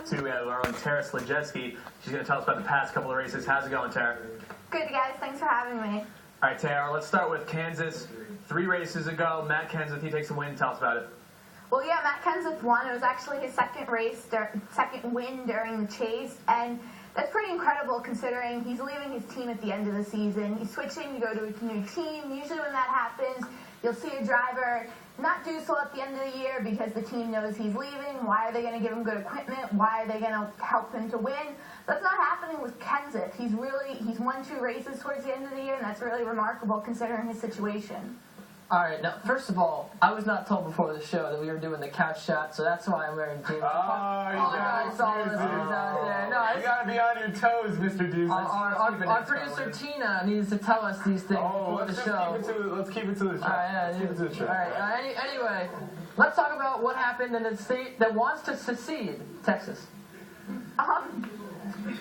to our own Tara Sledjeski. She's going to tell us about the past couple of races. How's it going, Tara? Good, guys. Thanks for having me. All right, Tara, let's start with Kansas. 3 races ago, Matt Kenseth, he takes a win. Tell us about it. Well, yeah, Matt Kenseth won. It was actually his second win during the chase, and that's pretty incredible considering he's leaving his team at the end of the season. He's switching to go to a new team. Usually when that happens, you'll see a driver not do so at the end of the year because the team knows he's leaving. Why are they going to give him good equipment? Why are they going to help him to win? That's not happening with Kenseth. He's won 2 races towards the end of the year, and that's really remarkable considering his situation. All right, now, first of all, I was not told before the show that we were doing the couch shot, so that's why I'm wearing jeans. You gotta be on your toes, Mr. Deuce. Our producer, Tina, needs to tell us these things before the show. Let's keep it to the show. All right, anyway, let's talk about what happened in the state that wants to secede, Texas.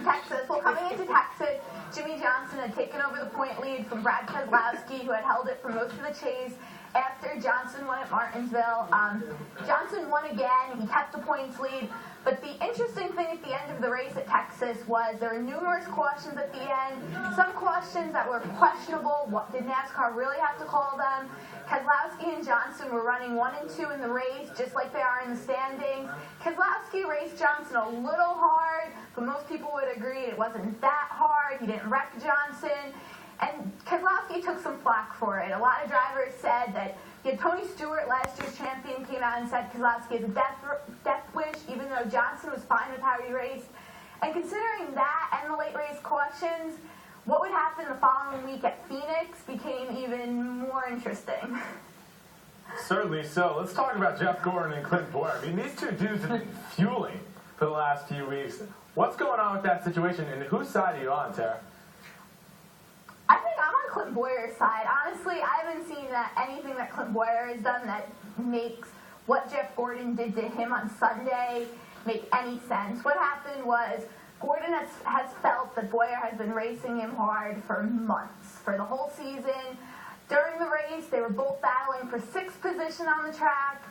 Texas. Well, coming into Texas, Jimmy Johnson had taken over the point lead from Brad Keselowski, who had held it for most of the chase after Johnson won at Martinsville. Johnson won again. He kept the points lead. But the interesting thing at the end of the race at Texas was there were numerous cautions at the end. Some cautions that were questionable. What did NASCAR really have to call them? Keselowski and Johnson were running 1 and 2 in the race, just like they are in the standings. Keselowski raced Johnson a little hard, but most people would agree it wasn't that hard. He didn't wreck Johnson. And Keselowski took some flack for it. A lot of drivers said that Tony Stewart, last year's champion, came out and said Keselowski is a death wish, even though Johnson was fine with how he raced. And considering that and the late race cautions, what would happen the following week at Phoenix became even more interesting. Certainly so. Let's talk about Jeff Gordon and Clint Boyer. I mean, these two dudes have been fueling for the last few weeks. What's going on with that situation, and whose side are you on, Tara? I think I'm on Clint Boyer's side. Honestly, I haven't seen anything that Clint Boyer has done that makes what Jeff Gordon did to him on Sunday make any sense. What happened was Gordon has felt that Boyer has been racing him hard for months, for the whole season. During the race, they were both battling for 6th position on the track.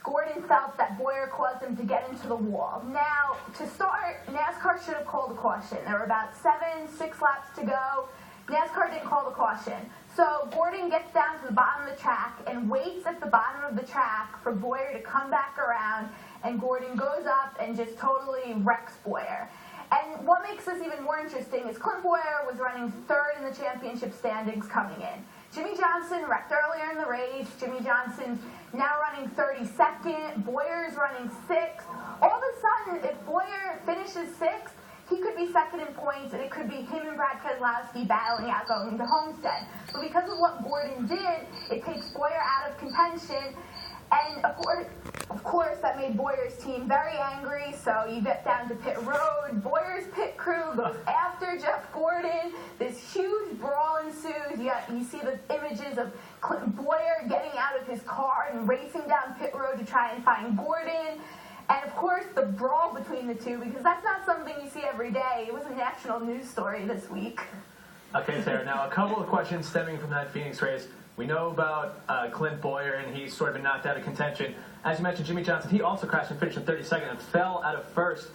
Gordon felt that Boyer caused him to get into the wall. Now, to start, NASCAR should have called a caution. There were about 6 laps to go. NASCAR didn't call the caution. So Gordon gets down to the bottom of the track and waits at the bottom of the track for Boyer to come back around, and Gordon goes up and just totally wrecks Boyer. And what makes this even more interesting is Clint Boyer was running 3rd in the championship standings coming in. Jimmy Johnson wrecked earlier in the race. Jimmy Johnson's now running 32nd. Boyer's running 6th. All of a sudden, if Boyer finishes 6th, he could be 2nd in points, and it could be him and Brad Keselowski battling out going to Homestead. But because of what Gordon did, it takes Boyer out of contention. And of course, that made Boyer's team very angry, so you get down to pit road. Boyer's pit crew goes after Jeff Gordon. This huge brawl ensues. You see the images of Clint Boyer getting out of his car and racing down pit road to try and find Gordon. And of course, the brawl between the two, because that's not something you see every day. It was a national news story this week. Okay, Sarah, now a couple of questions stemming from that Phoenix race. We know about Clint Boyer, and he's sort of been knocked out of contention. As you mentioned, Jimmy Johnson, he also crashed and finished in 32nd and fell out of 1st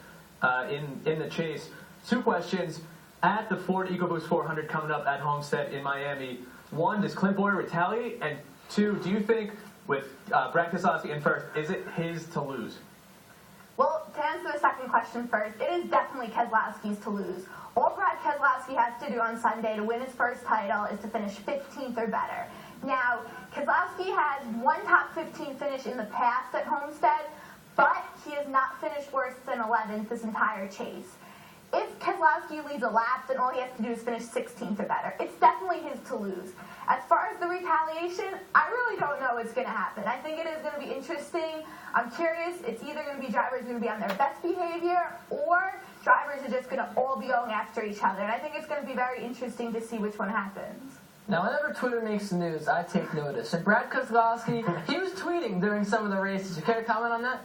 in the chase. 2 questions. At the Ford EcoBoost 400 coming up at Homestead in Miami, 1, does Clint Boyer retaliate? And 2, do you think with Brad Keselowski in 1st, is it his to lose? Well, to answer the second question first, it is definitely Keselowski's to lose. All Brad Keselowski has to do on Sunday to win his first title is to finish 15th or better. Now, Keselowski has one top 15 finish in the past at Homestead, but he has not finished worse than 11th this entire chase. If Keselowski leads a lap, then all he has to do is finish 16th or better. It's definitely his to lose. As far as the retaliation, I really don't know what's going to happen. I think it is going to be interesting. I'm curious. It's either going to be drivers going to be on their best behavior, or drivers are just going to all be going after each other. And I think it's going to be very interesting to see which one happens. Now, whenever Twitter makes the news, I take notice. And Brad Keselowski, he was tweeting during some of the races. You care to comment on that?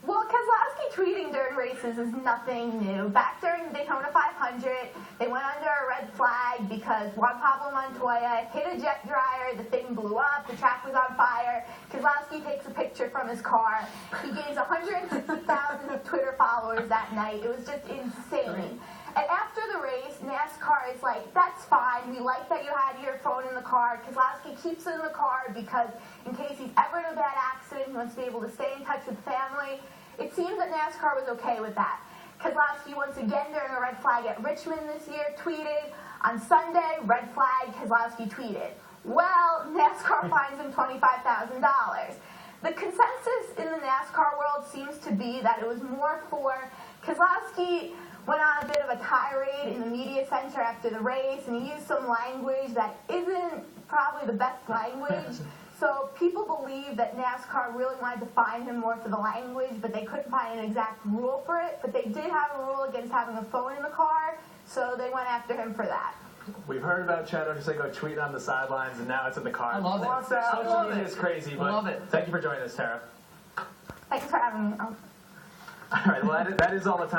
Well, Keselowski tweeting during races is nothing new. Back during the Daytona 500, they went under a red flag because Juan Pablo Montoya hit a jet dryer, the thing blew up, the track was on fire. Keselowski takes a picture from his car. He gains 150,000 Twitter followers that night. It was just insane. And after the race, NASCAR is like, that's fine. We like that you had your phone in the car. Keselowski keeps it in the car because in case he's ever in a bad accident, he wants to be able to stay in touch with family. It seems that NASCAR was okay with that. Keselowski once again during a red flag at Richmond this year tweeted. On Sunday, red flag, Keselowski tweeted. Well, NASCAR fines him $25,000. The consensus in the NASCAR world seems to be that it was more for Keselowski went on a bit of a tirade in the media center after the race, and he used some language that isn't probably the best language. So people believe that NASCAR really wanted to fine him more for the language, but they couldn't find an exact rule for it. But they did have a rule against having a phone in the car, so they went after him for that. We've heard about Chad Ochocinco tweeting on the sidelines, and now it's in the car. I love it. What's that? I Social love media it. is crazy, I but love it. thank you for joining us, Tara. Thanks for having me. All right, well, that is all the time.